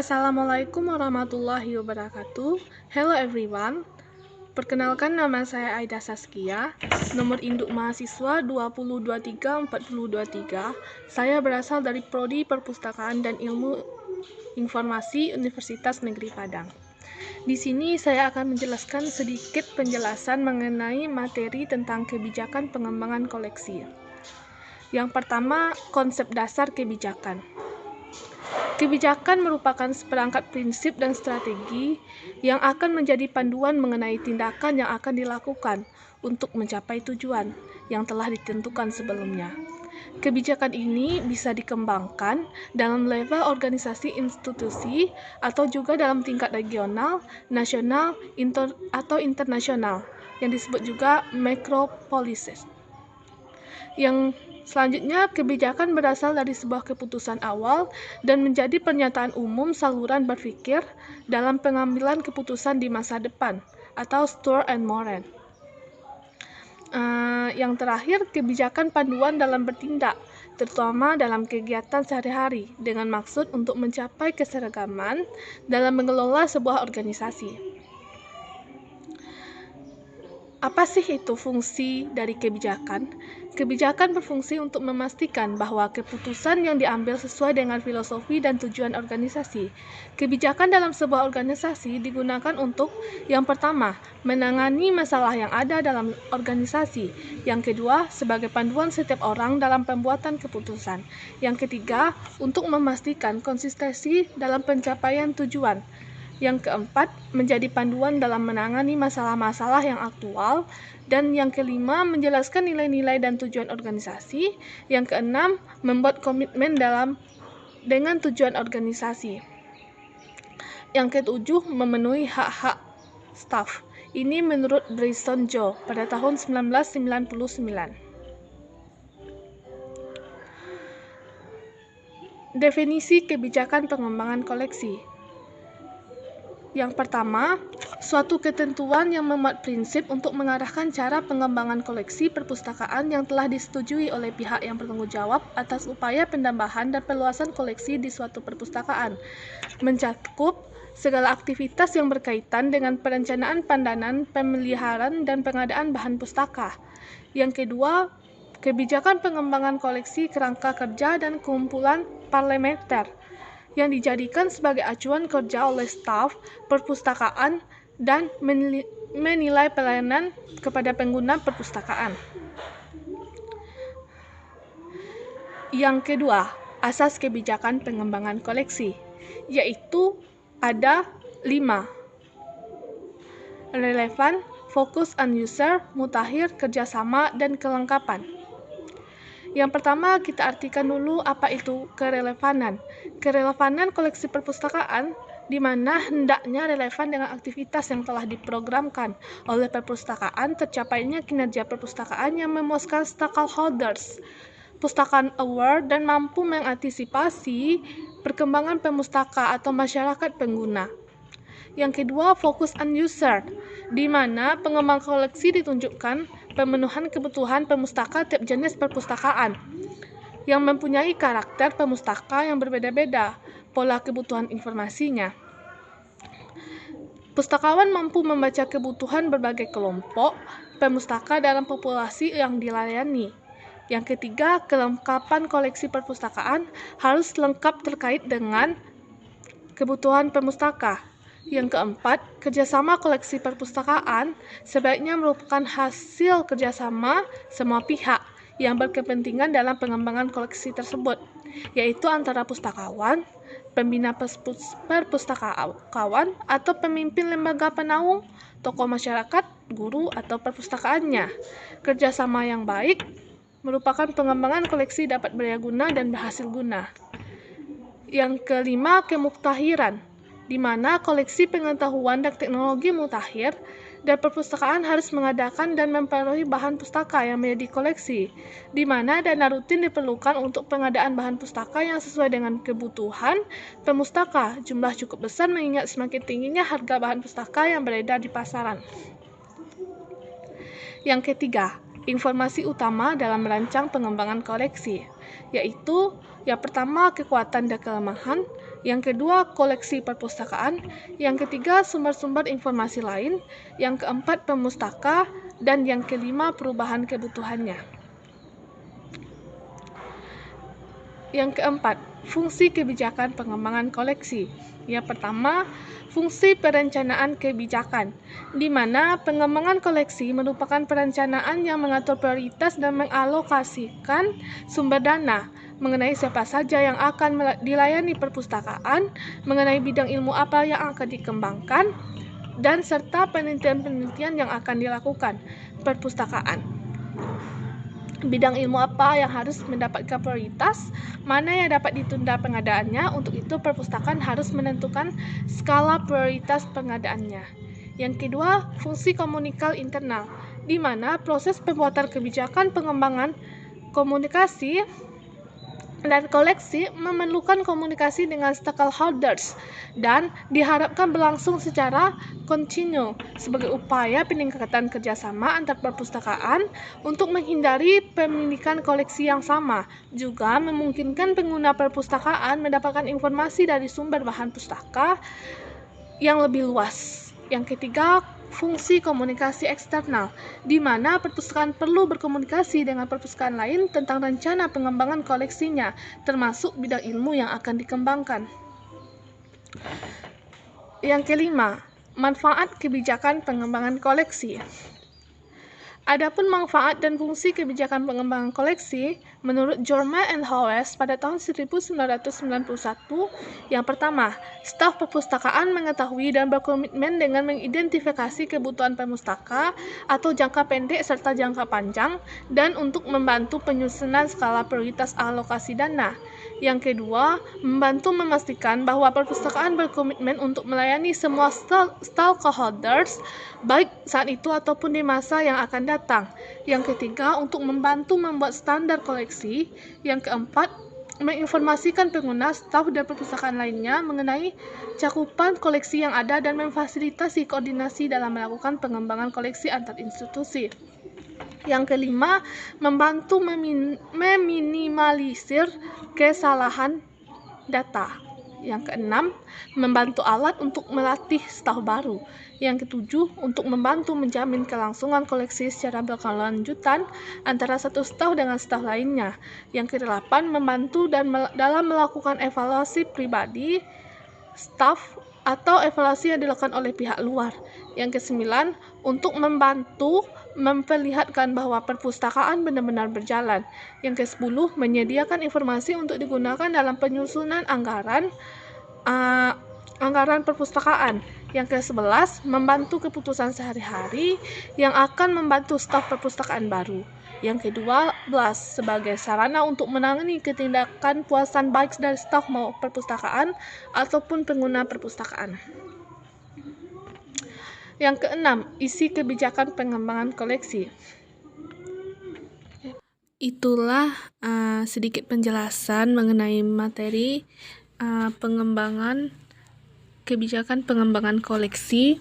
Assalamualaikum warahmatullahi wabarakatuh. Hello everyone. Perkenalkan, nama saya Aida Saskia. Nomor induk mahasiswa 2023423. Saya berasal dari Prodi Perpustakaan dan Ilmu Informasi Universitas Negeri Padang. Di sini saya akan menjelaskan sedikit penjelasan mengenai materi tentang kebijakan pengembangan koleksi. Yang pertama, konsep dasar kebijakan. Kebijakan merupakan seperangkat prinsip dan strategi yang akan menjadi panduan mengenai tindakan yang akan dilakukan untuk mencapai tujuan yang telah ditentukan sebelumnya. Kebijakan ini bisa dikembangkan dalam level organisasi institusi atau juga dalam tingkat regional, nasional, atau internasional yang disebut juga macropolicies. Yang selanjutnya, kebijakan berasal dari sebuah keputusan awal dan menjadi pernyataan umum saluran berpikir dalam pengambilan keputusan di masa depan atau Stewart and Moran. Yang terakhir, kebijakan panduan dalam bertindak, terutama dalam kegiatan sehari-hari dengan maksud untuk mencapai keseragaman dalam mengelola sebuah organisasi. Apa sih itu fungsi dari kebijakan? Kebijakan berfungsi untuk memastikan bahwa keputusan yang diambil sesuai dengan filosofi dan tujuan organisasi. Kebijakan dalam sebuah organisasi digunakan untuk, yang pertama, menangani masalah yang ada dalam organisasi. Yang kedua, sebagai panduan setiap orang dalam pembuatan keputusan. Yang ketiga, untuk memastikan konsistensi dalam pencapaian tujuan. Yang keempat, menjadi panduan dalam menangani masalah-masalah yang aktual. Dan yang kelima, menjelaskan nilai-nilai dan tujuan organisasi. Yang keenam, membuat komitmen dengan tujuan organisasi. Yang ketujuh, memenuhi hak-hak staf. Ini menurut Bryson Joe pada tahun 1999. Definisi kebijakan pengembangan koleksi. Yang pertama, suatu ketentuan yang memuat prinsip untuk mengarahkan cara pengembangan koleksi perpustakaan yang telah disetujui oleh pihak yang bertanggung jawab atas upaya penambahan dan perluasan koleksi di suatu perpustakaan, mencakup segala aktivitas yang berkaitan dengan perencanaan pandangan, pemeliharaan, dan pengadaan bahan pustaka. Yang kedua, kebijakan pengembangan koleksi kerangka kerja dan kumpulan parlementer yang dijadikan sebagai acuan kerja oleh staf perpustakaan dan menilai pelayanan kepada pengguna perpustakaan. Yang kedua, asas kebijakan pengembangan koleksi, yaitu ada 5. Relevan, fokus on user, mutakhir, kerjasama, dan kelengkapan. Yang pertama, kita artikan dulu apa itu kerelevanan. Kerelevanan koleksi perpustakaan di mana hendaknya relevan dengan aktivitas yang telah diprogramkan oleh perpustakaan, tercapainya kinerja perpustakaan yang memuaskan stakeholders, Pustakaan Award, dan mampu mengantisipasi perkembangan pemustaka atau masyarakat pengguna. Yang kedua, fokus on user, di mana pengembang koleksi ditunjukkan pemenuhan kebutuhan pemustaka tiap jenis perpustakaan yang mempunyai karakter pemustaka yang berbeda-beda, pola kebutuhan informasinya. Pustakawan mampu membaca kebutuhan berbagai kelompok pemustaka dalam populasi yang dilayani. Yang ketiga, kelengkapan koleksi perpustakaan harus lengkap terkait dengan kebutuhan pemustaka. Yang keempat, kerjasama koleksi perpustakaan sebaiknya merupakan hasil kerjasama semua pihak yang berkepentingan dalam pengembangan koleksi tersebut, yaitu antara pustakawan, pembina perpustakawan, atau pemimpin lembaga penaung, tokoh masyarakat, guru, atau perpustakaannya. Kerjasama yang baik merupakan pengembangan koleksi dapat berdaya guna dan berhasil guna. Yang kelima, kemuktahiran, di mana koleksi pengetahuan dan teknologi mutakhir dan perpustakaan harus mengadakan dan memperoleh bahan pustaka yang menjadi koleksi, di mana dana rutin diperlukan untuk pengadaan bahan pustaka yang sesuai dengan kebutuhan pemustaka. Jumlah cukup besar mengingat semakin tingginya harga bahan pustaka yang beredar di pasaran. Yang ketiga, informasi utama dalam merancang pengembangan koleksi, yaitu yang pertama, kekuatan dan kelemahan. Yang kedua, koleksi perpustakaan. Yang ketiga, sumber-sumber informasi lain. Yang keempat, pemustaka. Dan yang kelima, perubahan kebutuhannya. Yang keempat, fungsi kebijakan pengembangan koleksi. Yang pertama, fungsi perencanaan kebijakan, di mana pengembangan koleksi merupakan perencanaan yang mengatur prioritas dan mengalokasikan sumber dana mengenai siapa saja yang akan dilayani perpustakaan, mengenai bidang ilmu apa yang akan dikembangkan, dan serta penelitian-penelitian yang akan dilakukan perpustakaan. Bidang ilmu apa yang harus mendapatkan prioritas, mana yang dapat ditunda pengadaannya. Untuk itu, perpustakaan harus menentukan skala prioritas pengadaannya. Yang kedua, fungsi komunikasi internal, di mana proses pembuatan kebijakan pengembangan komunikasi dan koleksi memerlukan komunikasi dengan stakeholders dan diharapkan berlangsung secara kontinu sebagai upaya peningkatan kerjasama antar perpustakaan untuk menghindari pemilikan koleksi yang sama, juga memungkinkan pengguna perpustakaan mendapatkan informasi dari sumber bahan pustaka yang lebih luas. Yang ketiga, fungsi komunikasi eksternal, di mana perpustakaan perlu berkomunikasi dengan perpustakaan lain tentang rencana pengembangan koleksinya, termasuk bidang ilmu yang akan dikembangkan. Yang kelima, manfaat kebijakan pengembangan koleksi. Adapun manfaat dan fungsi kebijakan pengembangan koleksi, menurut Jorma and Howes pada tahun 1991, yang pertama, staf perpustakaan mengetahui dan berkomitmen dengan mengidentifikasi kebutuhan pemustaka atau jangka pendek serta jangka panjang, dan untuk membantu penyusunan skala prioritas alokasi dana. Yang kedua, membantu memastikan bahwa perpustakaan berkomitmen untuk melayani semua stakeholders, baik saat itu ataupun di masa yang akan datang. Yang ketiga, untuk membantu membuat standar koleksi. Yang keempat, menginformasikan pengguna, staf, dan perpustakaan lainnya mengenai cakupan koleksi yang ada dan memfasilitasi koordinasi dalam melakukan pengembangan koleksi antar institusi. Yang kelima, membantu meminimalisir kesalahan data. Yang keenam, membantu alat untuk melatih staf baru. Yang ketujuh, untuk membantu menjamin kelangsungan koleksi secara berkelanjutan antara satu staf dengan staf lainnya. Yang kedelapan, membantu dalam melakukan evaluasi pribadi staf atau evaluasi yang dilakukan oleh pihak luar. Yang kesembilan, untuk membantu memperlihatkan bahwa perpustakaan benar-benar berjalan. Yang kesepuluh, menyediakan informasi untuk digunakan dalam penyusunan anggaran perpustakaan. Yang ke-11, membantu keputusan sehari-hari yang akan membantu staf perpustakaan baru. Yang ke-12, sebagai sarana untuk menangani ketindakan puasan baik dari staf maupun perpustakaan ataupun pengguna perpustakaan. Yang ke-6, isi kebijakan pengembangan koleksi. Itulah sedikit penjelasan mengenai materi pengembangan kebijakan pengembangan koleksi.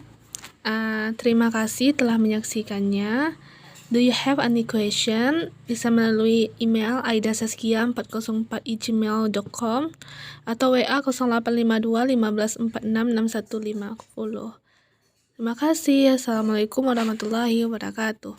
Terima kasih telah menyaksikannya. Do you have any question? Bisa melalui email aidasaskia404@gmail.com atau WA 0852 1546 61550. Terima kasih. Assalamualaikum warahmatullahi wabarakatuh.